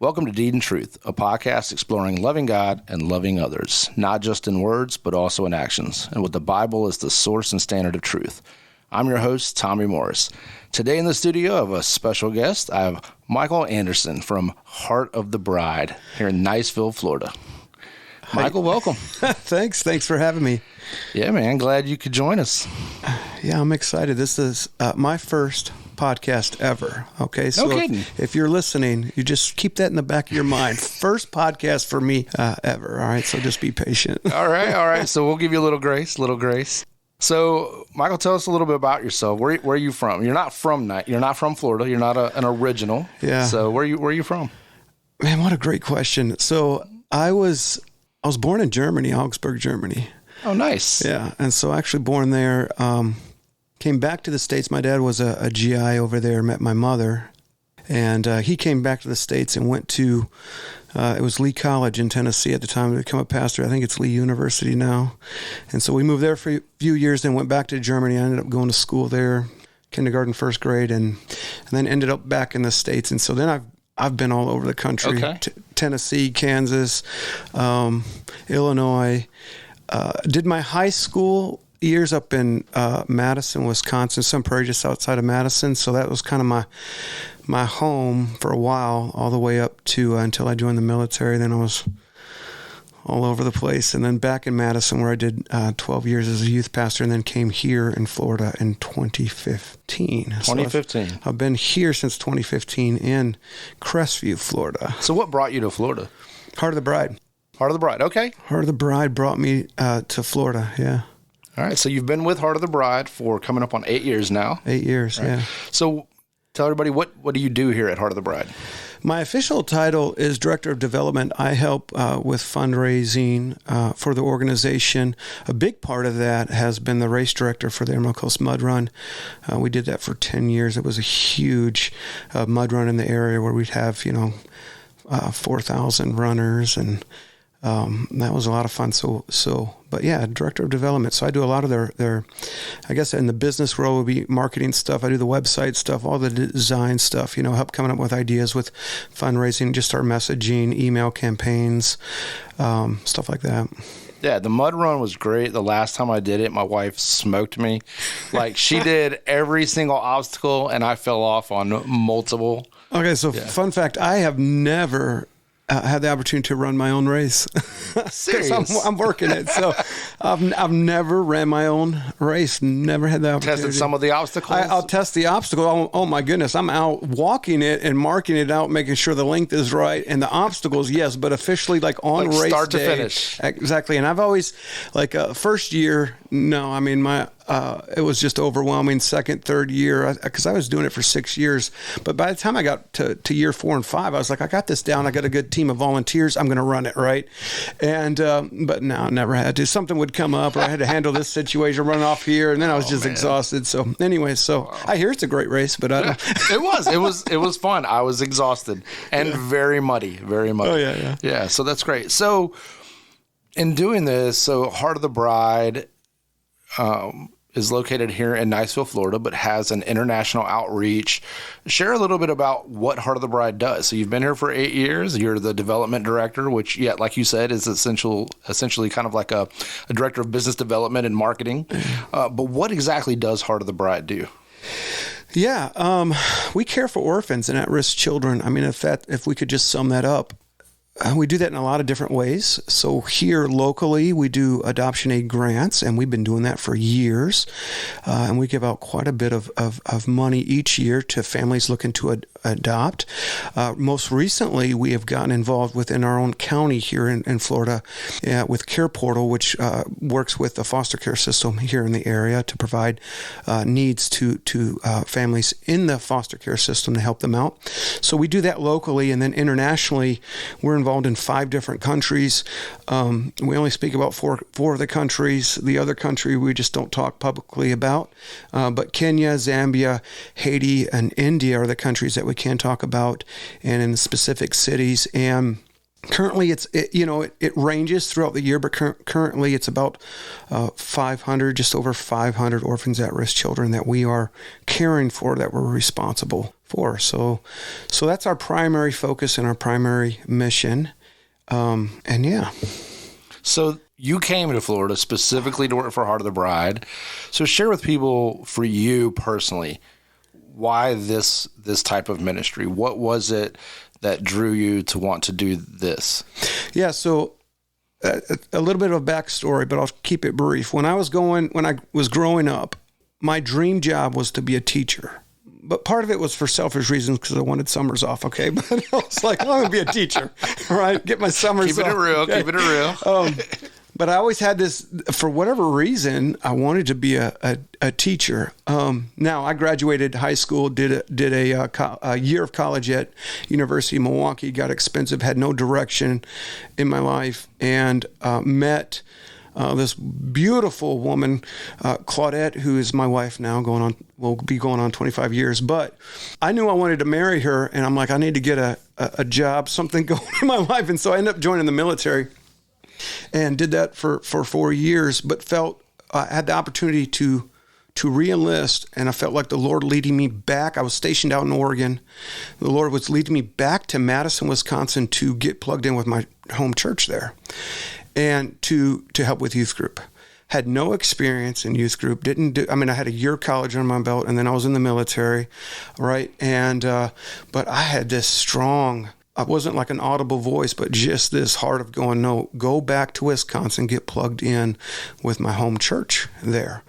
Welcome to Deed and Truth, a podcast exploring loving God and loving others, not just in words, but also in actions, and with the Bible as the source and standard of truth. I'm your host, Tommy Morris. Today in the studio, I have a special guest. I have Michael Anderson from Heart of the Bride here in Niceville, Florida. Michael, welcome. Thanks for having me. Yeah, man, glad you could join us. Yeah, I'm excited. This is my first podcast ever. Okay, so no kidding. If you're listening, you just keep that in the back of your mind. First podcast for me ever. All right, so just be patient. All right. So we'll give you a little grace. So, Michael, tell us a little bit about yourself. Where are you from? You're not from Florida. You're not an original. Yeah. So where are you from? Man, what a great question. So I was born in Germany, Augsburg, Germany. Oh, nice. Yeah, and so actually born there. Came back to the States. My dad was a GI over there, met my mother, and he came back to the States and went to, it was Lee College in Tennessee at the time to become a pastor. I think it's Lee University now. And so we moved there for a few years, then went back to Germany. I ended up going to school there, kindergarten, first grade, and then ended up back in the States. And so then I've been all over the country, okay. Tennessee, Kansas, Illinois. Did my high school years up in Madison, Wisconsin, Sun Prairie, just outside of Madison. So that was kind of my home for a while, all the way up to until I joined the military. Then I was all over the place. And then back in Madison, where I did 12 years as a youth pastor, and then came here in Florida in 2015. 2015. So I've been here since 2015 in Crestview, Florida. So what brought you to Florida? Heart of the Bride. Heart of the Bride, okay. Heart of the Bride brought me to Florida, yeah. All right, so you've been with Heart of the Bride for coming up on 8 years now. 8 years, right. Yeah. So tell everybody, what do you do here at Heart of the Bride? My official title is Director of Development. I help with fundraising for the organization. A big part of that has been the race director for the Emerald Coast Mud Run. We did that for 10 years. It was a huge mud run in the area where we'd have, 4,000 runners, and that was a lot of fun. But yeah, Director of Development. So I do a lot of their, I guess in the business world would be marketing stuff. I do the website stuff, all the design stuff, help coming up with ideas with fundraising, just our messaging, email campaigns, stuff like that. Yeah, the mud run was great. The last time I did it, my wife smoked me. Like, she did every single obstacle, and I fell off on multiple. Okay, so Fun fact, I have never had the opportunity to run my own race. Serious? I'm working it. So I've never ran my own race. Never had the opportunity. Tested some of the obstacles? I'll test the obstacle. Oh my goodness. I'm out walking it and marking it out, making sure the length is right. And the obstacles, yes, but officially like on race start day. To finish. Exactly. And I've always, first year, no, I mean, it was just overwhelming. Second, third year, because I was doing it for 6 years. But by the time I got to year 4 and 5, I was like, I got this down. I got a good team of volunteers. I'm going to run it, right? And but no, I never had to. Something would come up, or I had to handle this situation, run off here, and then I was just exhausted. So anyway, I hear it's a great race, but I don't. It was fun. I was exhausted and very muddy, very muddy. Oh yeah. Yeah, so that's great. So in doing this, Heart of the Bride is located here in Niceville, Florida, but has an international outreach. Share a little bit about what Heart of the Bride does. So you've been here for 8 years. You're the development director, which, like you said, is essentially kind of like a director of business development and marketing. But what exactly does Heart of the Bride do? Yeah, we care for orphans and at-risk children. I mean, if we could just sum that up. We do that in a lot of different ways. So here locally, we do adoption aid grants, and we've been doing that for years. And we give out quite a bit of money each year to families looking to adopt. Most recently, we have gotten involved within our own county here in Florida with Care Portal, which works with the foster care system here in the area to provide needs to families in the foster care system to help them out. So we do that locally, and then internationally, we're involved in 5 different countries. We only speak about four of the countries. The other country we just don't talk publicly about. But Kenya, Zambia, Haiti, and India are the countries that we can talk about, and in specific cities. And currently, it ranges throughout the year, but currently it's about 500, just over 500 orphans at-risk children that we are caring for, that we're responsible for. So that's our primary focus and our primary mission. And yeah. So you came to Florida specifically to work for Heart of the Bride. So share with people, for you personally, why this type of ministry? What was it that drew you to want to do this? Yeah, so a little bit of a backstory, but I'll keep it brief. When I was growing up, my dream job was to be a teacher. But part of it was for selfish reasons because I wanted summers off, okay? But I was like, I'm going to be a teacher, right? Get my summers off. Keep it real. But I always had this, for whatever reason, I wanted to be a teacher. Now, I graduated high school, did a year of college at University of Milwaukee, got expensive, had no direction in my life, and met this beautiful woman, Claudette, who is my wife now, will be going on 25 years. But I knew I wanted to marry her, and I'm like, I need to get a job, something going in my life. And so I ended up joining the military and did that for 4 years, but felt I had the opportunity to re-enlist, and I felt like the Lord leading me back. I was stationed out in Oregon. The Lord was leading me back to Madison, Wisconsin to get plugged in with my home church there and to help with youth group. Had no experience in youth group. I had a year of college on my belt, and then I was in the military, right? And but I had this strong, I wasn't like an audible voice, but just this heart of going, no, go back to Wisconsin, get plugged in with my home church there.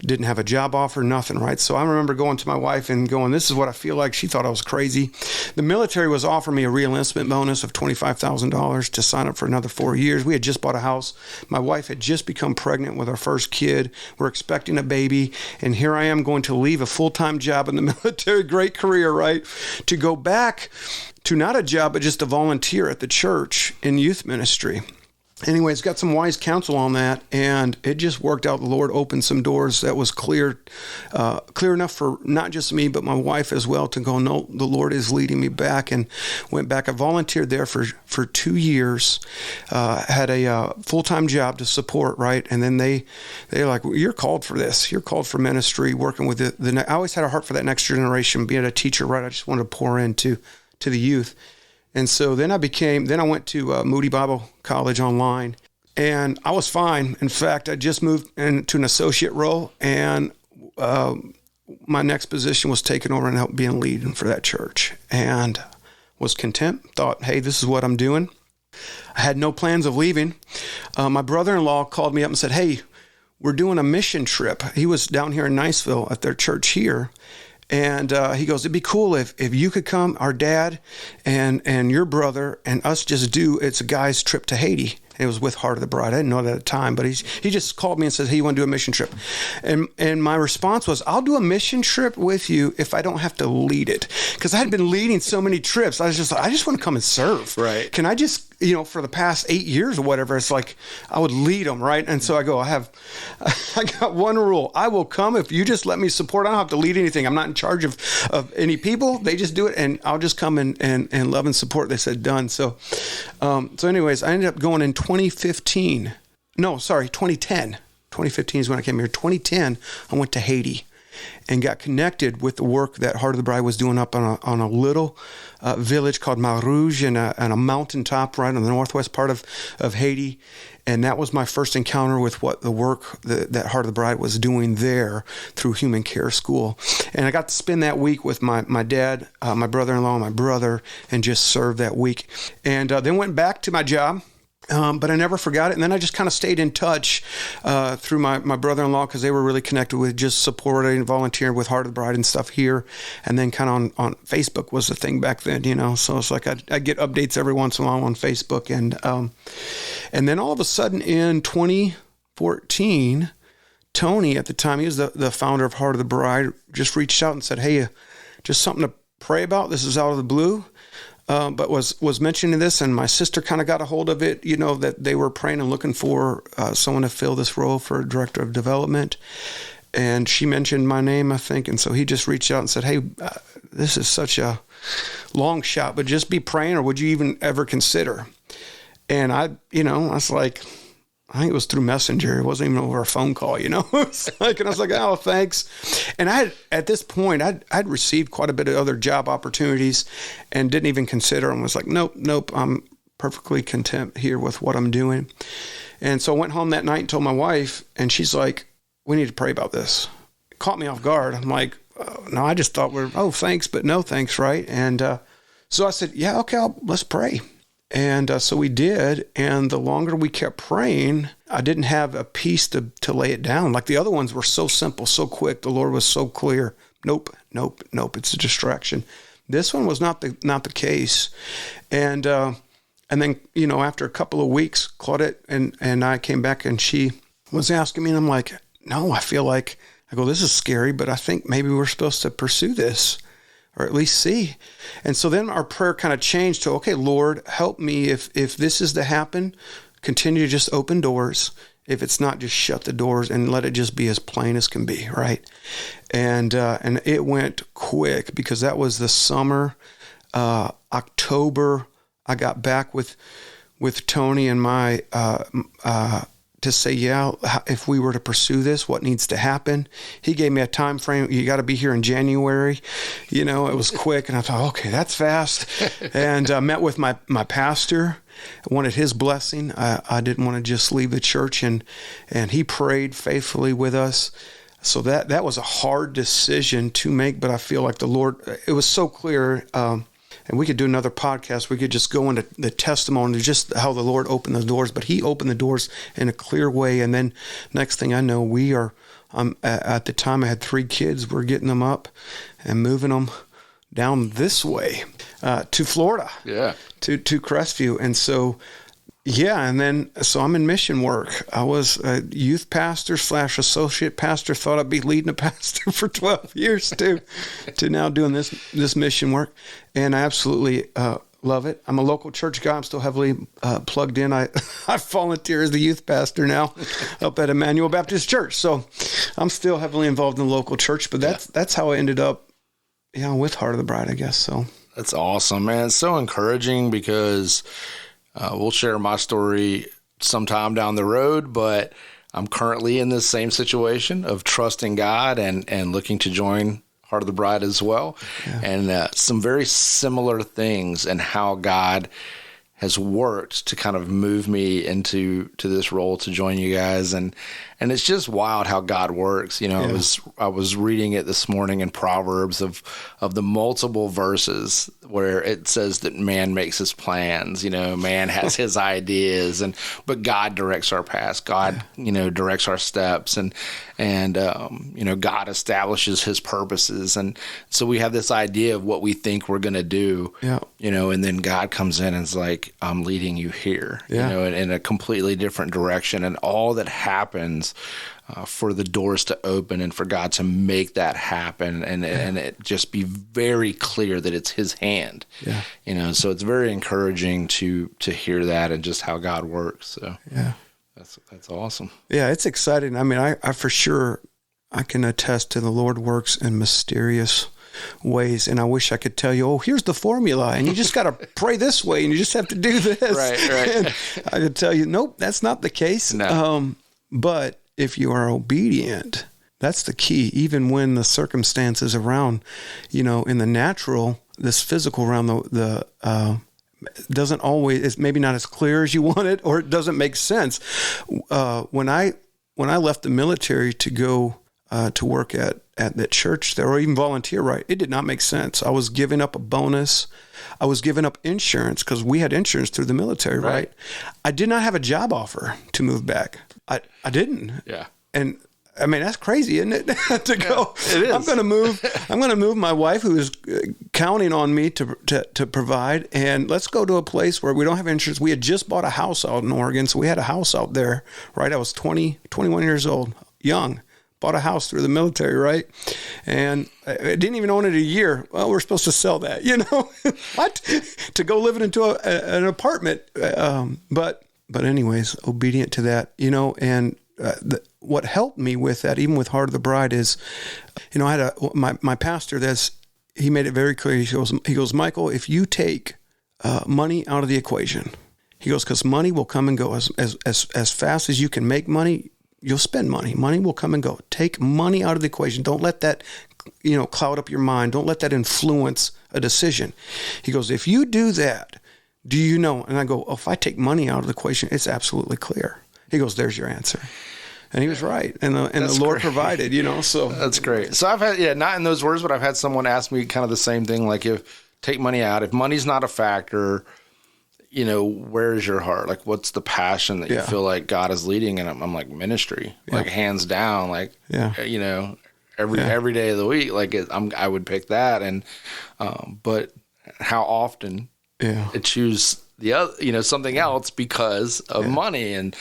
Didn't have a job offer, nothing, right? So I remember going to my wife and going, this is what I feel like. She thought I was crazy. The military was offering me a re-enlistment bonus of $25,000 to sign up for another 4 years. We had just bought a house. My wife had just become pregnant with our first kid. We're expecting a baby. And here I am going to leave a full-time job in the military, great career, right? To go back to not a job, but just to volunteer at the church in youth ministry. Anyways, got some wise counsel on that, and it just worked out. The Lord opened some doors that was clear enough for not just me, but my wife as well to go, no, the Lord is leading me back, and went back. I volunteered there for 2 years, had a full-time job to support, right? And then they're like, well, you're called for this. You're called for ministry, working with I always had a heart for that next generation, being a teacher, right? I just wanted to pour into the youth. And so then I went to Moody Bible College online, and I was fine. In fact, I just moved into an associate role, and my next position was taken over and helped being lead for that church, and was content, thought, hey, this is what I'm doing. I had no plans of leaving. My brother-in-law called me up and said, hey, we're doing a mission trip. He was down here in Niceville at their church here. And he goes, it'd be cool if you could come, our dad and your brother and us just do, it's a guy's trip to Haiti. It was with Heart of the Bride. I didn't know that at the time, but he just called me and said, hey, you want to do a mission trip? And my response was, I'll do a mission trip with you if I don't have to lead it. Because I had been leading so many trips. I just want to come and serve. Right. Can I just, for the past 8 years or whatever, it's like I would lead them, right? And so I go, I got one rule. I will come if you just let me support. I don't have to lead anything. I'm not in charge of any people. They just do it, and I'll just come and love and support. They said, done. So anyways, I ended up going in 2015. No, sorry, 2010. 2015 is when I came here. 2010, I went to Haiti and got connected with the work that Heart of the Bride was doing up on a little village called Marouge and a mountaintop right on the northwest part of Haiti. And that was my first encounter with what the work that Heart of the Bride was doing there through Human Care School. And I got to spend that week with my dad, my brother-in-law, and my brother, and just serve that week. And then went back to my job. But I never forgot it. And then I just kind of stayed in touch through my brother-in-law, because they were really connected with just supporting and volunteering with Heart of the Bride and stuff here. And then kind of on Facebook was the thing back then, So it's like I'd get updates every once in a while on Facebook. And then all of a sudden in 2014, Tony, at the time, he was the founder of Heart of the Bride, just reached out and said, hey, just something to pray about. This is out of the blue. But was mentioning this, and my sister kind of got a hold of it, that they were praying and looking for someone to fill this role for a director of development. And she mentioned my name, I think. And so he just reached out and said, hey, this is such a long shot, but just be praying, or would you even ever consider? And I was like, I think it was through Messenger. It wasn't even over a phone call, you know. And I was like, oh, thanks. And at this point, I'd received quite a bit of other job opportunities and didn't even consider them. I was like, nope, I'm perfectly content here with what I'm doing. And so I went home that night and told my wife, and she's like, we need to pray about this. It caught me off guard. I'm like, no, I just thought thanks, but no thanks, right? And so I said, yeah, okay, let's pray. And so we did, and the longer we kept praying, I didn't have a peace to lay it down. Like the other ones were so simple, so quick. The Lord was so clear. Nope, it's a distraction. This one was not the case. And then, you know, after a couple of weeks, Claudette and I came back, and she was asking me, and I'm like, no, I go, this is scary, but I think maybe we're supposed to pursue this, or at least see. And so then our prayer kind of changed to, okay, Lord, help me. If this is to happen, continue to just open doors. If it's not, just shut the doors and let it just be as plain as can be, right? And it went quick, because that was the summer. October, I got back with Tony and my to say, yeah, if we were to pursue this, what needs to happen? He gave me a time frame. You got to be here in January. You know, it was quick. And I thought, okay, that's fast. And I met with my pastor. I wanted his blessing. I didn't want to just leave the church. And he prayed faithfully with us. So that was a hard decision to make. But I feel like the Lord, it was so clear. And we could do another podcast. We could just go into the testimony, just how the Lord opened the doors. But he opened the doors in a clear way. And then next thing I know, at the time I had 3 kids. We're getting them up and moving them down this way to Florida, to Crestview. And so, so I'm in mission work. I was a youth pastor / associate pastor. Thought I'd be leading a pastor for 12 years to now doing this mission work. And I absolutely love it. I'm a local church guy. I'm still heavily plugged in. I volunteer as the youth pastor now up at Emmanuel Baptist Church. So I'm still heavily involved in the local church, but that's how I ended up, with Heart of the Bride, I guess. So that's awesome, man. It's so encouraging, because we'll share my story sometime down the road, but I'm currently in this same situation of trusting God and looking to join Heart of the Bride as well. Yeah. And some very similar things and how God has worked to kind of move me into this role to join you guys. And it's just wild how God works. I was reading it this morning in Proverbs of the multiple verses where it says that man makes his plans, man has his ideas, but God directs our paths. God, directs our steps, and God establishes his purposes. And so we have this idea of what we think we're going to do, and then God comes in and is like, I'm leading you here, in a completely different direction. And all that happens for the doors to open and for God to make that happen, and it just be very clear that it's his hand. So it's very encouraging to hear that and just how God works. So that's awesome. It's exciting. I mean, I for sure I can attest to the Lord works in mysterious ways, and I wish I could tell you, oh, here's the formula, and you just got to pray this way, and you just have to do this. Right. And I could tell you, nope, that's not the case. No. But if you are obedient, that's the key. Even when the circumstances around, in the natural, this physical realm, the doesn't always, it's maybe not as clear as you want it, or it doesn't make sense. When I left the military to go to work at that church there, or even volunteer, right, it did not make sense. I was giving up a bonus. I was giving up insurance, because we had insurance through the military, right? I did not have a job offer to move back. I didn't. Yeah. And I mean, that's crazy, isn't it? to go, it is. I'm going to move my wife, who is counting on me to provide, and let's go to a place where we don't have insurance. We had just bought a house out in Oregon. So we had a house out there, right? I was 21 years old, young. Bought a house through the military, right? And I didn't even own it a year. Well, we're supposed to sell that, what? To go live into an apartment. But anyways, obedient to that, and what helped me with that, even with Heart of the Bride, is, I had my pastor he made it very clear. He goes, Michael, if you take money out of the equation, He goes, because money will come and go as fast as you can make money. You'll spend money. Money will come and go. Take money out of the equation. Don't let that, cloud up your mind. Don't let that influence a decision. He goes, if you do that, do you know? And I go, if I take money out of the equation, it's absolutely clear. He goes, there's your answer. And he was right. And the Lord provided, so. That's great. So I've had, not in those words, but I've had someone ask me kind of the same thing. Like, if take money out, if money's not a factor, where is your heart? Like, what's the passion that you feel like God is leading? And I'm like, ministry, like hands down, like, every day of the week, like I would pick that. And, but how often I choose the other, something else because of money and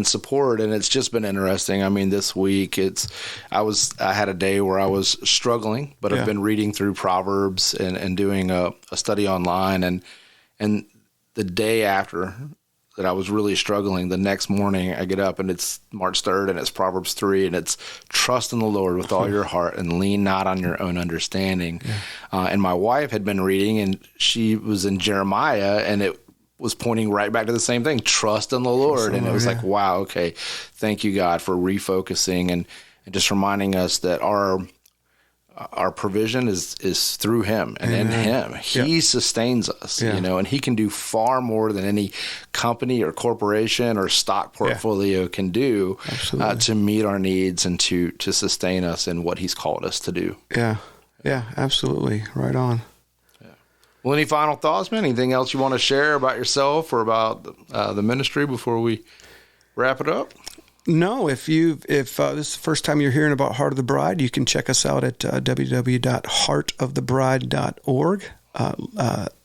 support. And it's just been interesting. I mean, this week I had a day where I was struggling, but I've been reading through Proverbs and doing a study online, and the day after that I was really struggling, the next morning I get up and it's March 3rd and it's Proverbs 3 and it's trust in the Lord with all your heart and lean not on your own understanding. And my wife had been reading and she was in Jeremiah and it was pointing right back to the same thing, trust in the Lord. And it was like, wow, okay, thank you, God, for refocusing and just reminding us that our provision is through him and in him. He sustains us, and he can do far more than any company or corporation or stock portfolio can do to meet our needs and to sustain us in what he's called us to do. Yeah, absolutely. Right on. Yeah. Well, any final thoughts, man? Anything else you want to share about yourself or about the ministry before we wrap it up? No, if this is the first time you're hearing about Heart of the Bride, you can check us out at www.heartofthebride.org.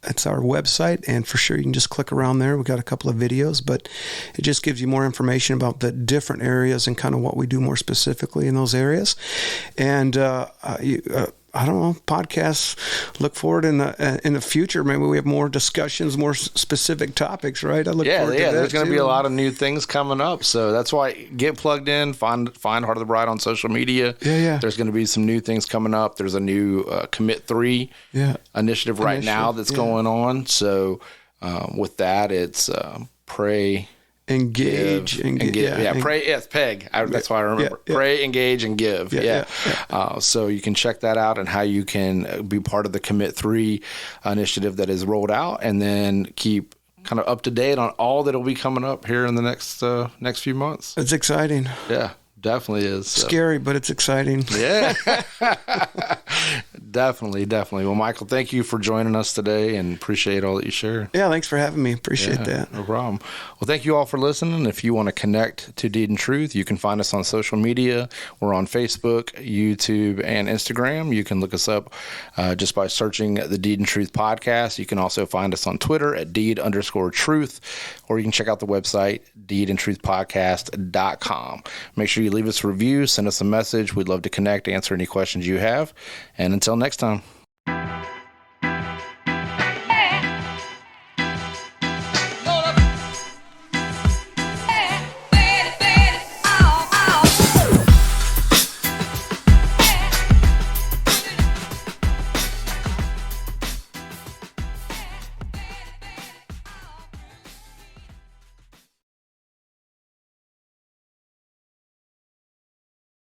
That's our website, and for sure you can just click around there. We've got a couple of videos, but it just gives you more information about the different areas and kind of what we do more specifically in those areas. And I don't know, podcasts. Look forward in the future. Maybe we have more discussions, more specific topics, right? I look forward to that. There's going to be a lot of new things coming up. So that's why get plugged in, find Heart of the Bride on social media. There's going to be some new things coming up. There's a new Commit 3 initiative right now that's going on. So with that, it's pray, engage and give. Pray. Yes, PEG. That's why I remember. Pray, engage, and give. So you can check that out and how you can be part of the Commit 3 initiative that is rolled out, and then keep kind of up to date on all that will be coming up here in the next few months. It's exciting. Yeah, definitely is. Scary, but it's exciting. Yeah. Definitely. Well, Michael, thank you for joining us today and appreciate all that you share. Yeah, thanks for having me. Appreciate that. No problem. Well, thank you all for listening. If you want to connect to Deed and Truth, you can find us on social media. We're on Facebook, YouTube, and Instagram. You can look us up just by searching the Deed and Truth podcast. You can also find us on Twitter at Deed_Truth, or you can check out the website, deedandtruthpodcast.com. Make sure you leave us a review, send us a message. We'd love to connect, answer any questions you have. And until next time.